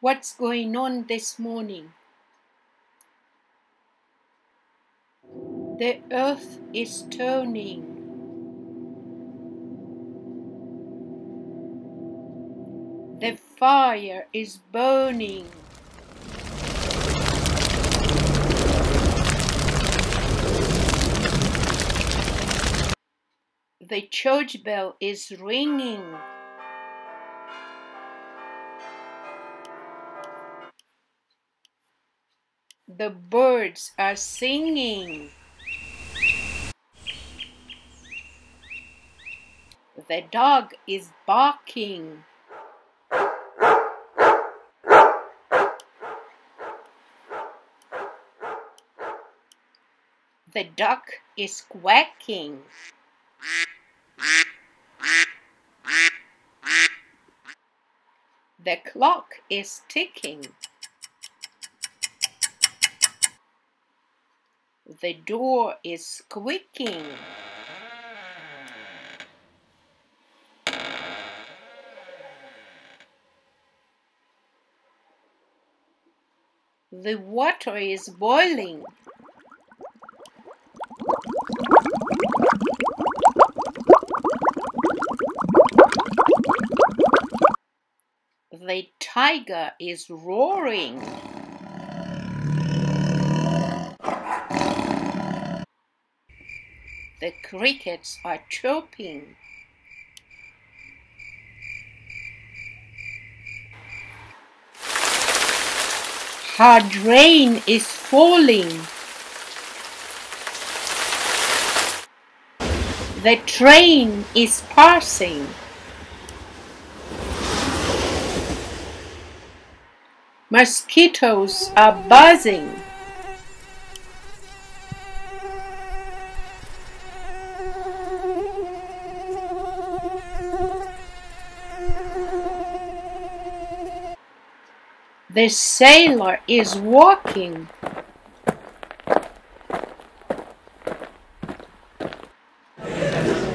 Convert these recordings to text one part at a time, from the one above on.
What's going on this morning? The earth is turning. The fire is burning. The church bell is ringing. The birds are singing. The dog is barking. The duck is quacking. The clock is ticking. The door is squeaking. The water is boiling. The tiger is roaring. The crickets are chirping. Hard rain is falling. The train is passing. Mosquitoes are buzzing. The sailor is walking.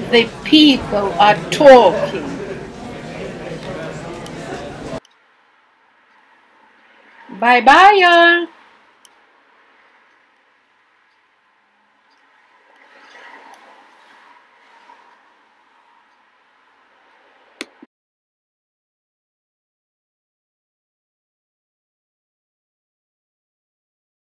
The people are talking. Bye bye, y'all.